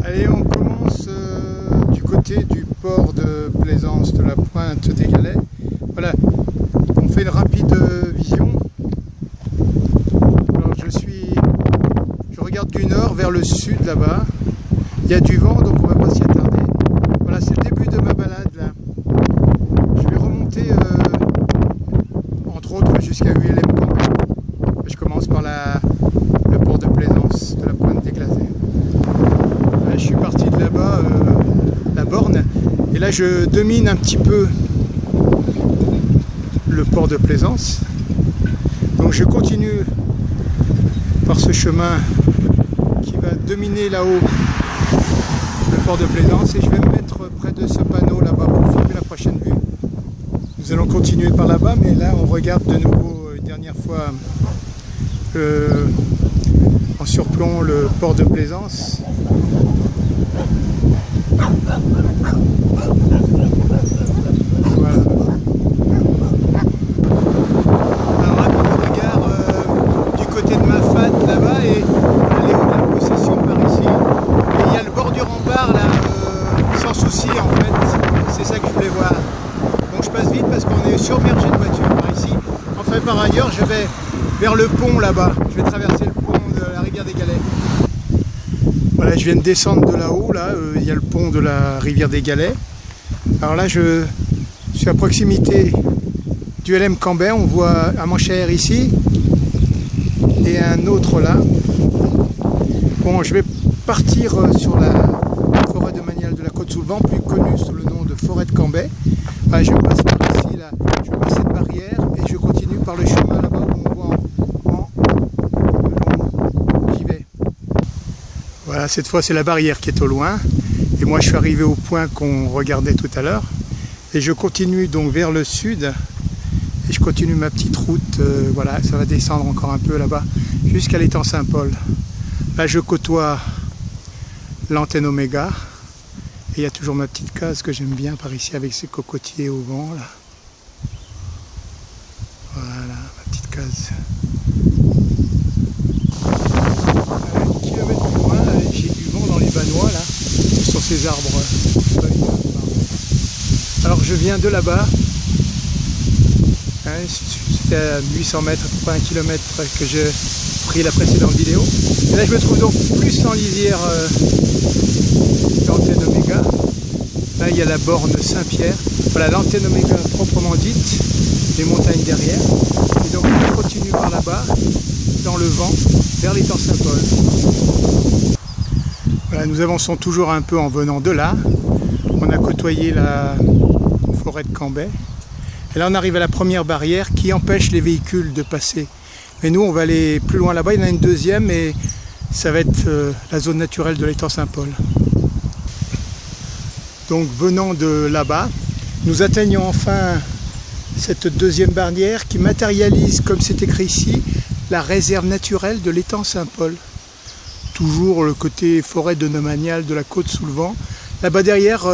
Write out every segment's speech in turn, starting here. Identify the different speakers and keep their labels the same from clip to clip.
Speaker 1: Allez, on commence du côté du port de plaisance de la Pointe des Galets. Voilà, on fait une rapide vision. Alors je regarde du nord vers le sud là-bas. Il y a du vent, donc on va pas s'y attarder. Voilà, c'est le début de ma balade là. Je vais remonter entre autres jusqu'à ULM Cambet. Je commence par le port de plaisance de la Pointe des Galets. Je suis parti de là-bas, la borne, et là je domine un petit peu le port de plaisance. Donc je continue par ce chemin qui va dominer là-haut le port de plaisance, et je vais me mettre près de ce panneau là-bas pour filmer la prochaine vue. Nous allons continuer par là-bas, mais là on regarde de nouveau une dernière fois en surplomb le port de plaisance. Voilà. Un rapide regard du côté de ma fat là-bas, et aller au la possession par ici. Et il y a le bord du rempart là, sans souci en fait. C'est ça que je voulais voir. Bon, je passe vite parce qu'on est submergé de voitures par ici. Enfin, par ailleurs, je vais vers le pont là-bas. Je vais traverser le pont de la rivière des Galets. Voilà, je viens de descendre de là-haut, là, il y a le pont de la rivière des Galets. Alors là, je suis à proximité du ULM Cambet, on voit un manche à air ici, et un autre là. Bon, je vais partir sur la forêt domaniale de la Côte-sous-le-Vent, plus connue sous le nom de forêt de Cambet. Voilà, je passe par ici, là, je passe cette barrière, et je continue par le chemin là-bas où on voit j'y vais. Voilà, cette fois c'est la barrière qui est au loin, et moi je suis arrivé au point qu'on regardait tout à l'heure, et je continue donc vers le sud, et je continue ma petite route, voilà, ça va descendre encore un peu là-bas, jusqu'à l'étang Saint-Paul. Là je côtoie l'antenne Oméga, et il y a toujours ma petite case que j'aime bien par ici avec ses cocotiers au vent là. Voilà, ma petite case. J'ai du vent dans les Vanois là, sur ces arbres. Alors je viens de là-bas, hein, c'était à 800 mètres, à peu près 1 km que j'ai pris la précédente vidéo. Et là je me trouve donc plus en lisière l'antenne Oméga. Là il y a la borne Saint-Pierre, voilà l'antenne Oméga proprement dite, les montagnes derrière. Et donc je continue par là-bas, dans le vent, vers l'étang Saint-Paul. Voilà, nous avançons toujours un peu en venant de là. On a côtoyé la forêt de Cambet. Et là, on arrive à la première barrière qui empêche les véhicules de passer. Mais nous, on va aller plus loin là-bas. Il y en a une deuxième, et ça va être la zone naturelle de l'étang Saint-Paul. Donc, venant de là-bas, nous atteignons enfin cette deuxième barrière qui matérialise, comme c'est écrit ici, la réserve naturelle de l'étang Saint-Paul. Toujours le côté forêt domaniale de la Côte-sous-le-Vent. Là-bas derrière,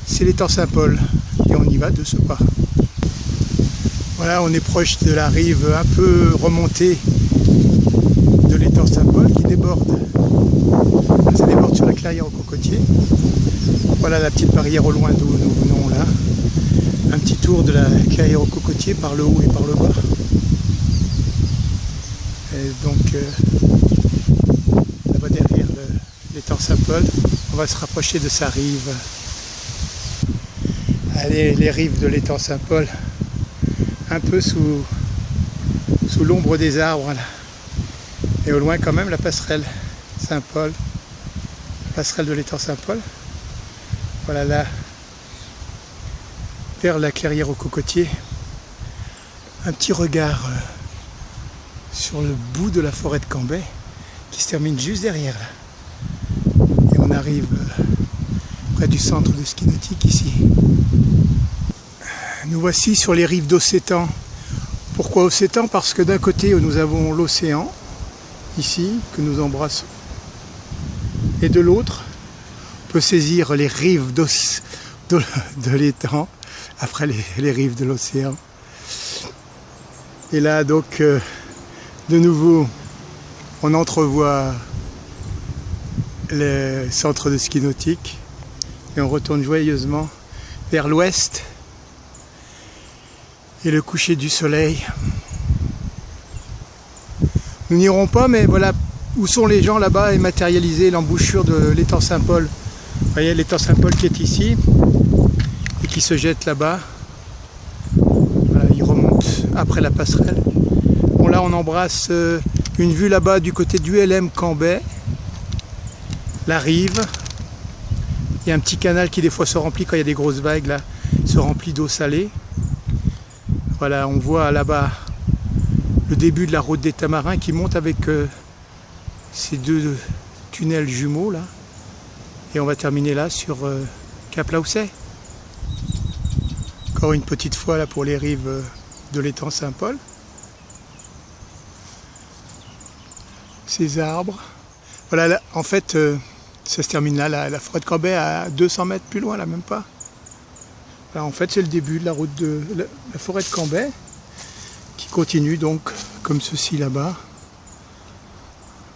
Speaker 1: c'est l'étang Saint-Paul, et on y va de ce pas. Voilà, on est proche de la rive un peu remontée de l'étang Saint-Paul qui déborde. Ça déborde sur la clairière aux cocotiers. Voilà la petite barrière au loin d'où nous venons là. Un petit tour de la clairière aux cocotiers par le haut et par le bas. Et donc là-bas derrière l'étang Saint-Paul, on va se rapprocher de sa rive. Allez, les rives de l'étang Saint-Paul, un peu sous l'ombre des arbres là. Et au loin quand même la passerelle Saint-Paul, la passerelle de l'étang Saint-Paul. Voilà là, vers la clairière aux cocotiers, un petit regard sur le bout de la forêt de Cambet qui se termine juste derrière là. Et on arrive près du centre de ski nautique ici. Nous voici sur les rives d'Océtan. Pourquoi Océtan? Parce que d'un côté nous avons l'océan ici que nous embrassons, et de l'autre on peut saisir les rives de l'étang, après les rives de l'océan. Et là donc de nouveau on entrevoit le centre de ski nautique. Et on retourne joyeusement vers l'ouest et le coucher du soleil. Nous n'irons pas, mais voilà où sont les gens là-bas et matérialiser l'embouchure de l'étang Saint-Paul. Vous voyez l'étang Saint-Paul qui est ici et qui se jette là-bas. Voilà, il remonte après la passerelle. Bon, là on embrasse une vue là-bas du côté du ULM Cambrai, la rive. Il y a un petit canal qui des fois se remplit quand il y a des grosses vagues, là, se remplit d'eau salée. Voilà, on voit là-bas le début de la route des Tamarins qui monte avec ces deux tunnels jumeaux là. Et on va terminer là sur Cap Laousset. Encore une petite fois là pour les rives de l'étang Saint-Paul. Ces arbres. Voilà, là, en fait, ça se termine là, la forêt de Cambrai à 200 mètres plus loin, là, même pas. Là, en fait, c'est le début de la route de la forêt de Cambrai qui continue donc comme ceci là-bas.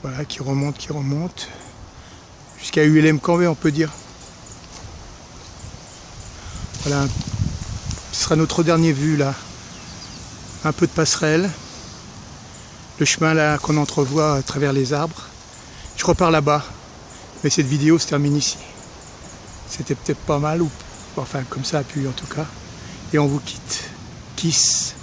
Speaker 1: Voilà, qui remonte jusqu'à ULM Cambrai, on peut dire. Voilà, ce sera notre dernier vue là. Un peu de passerelle. Le chemin là qu'on entrevoit à travers les arbres. Je repars là-bas. Mais cette vidéo se termine ici. C'était peut-être pas mal, ou enfin comme ça a pu en tout cas. Et on vous quitte. Kiss.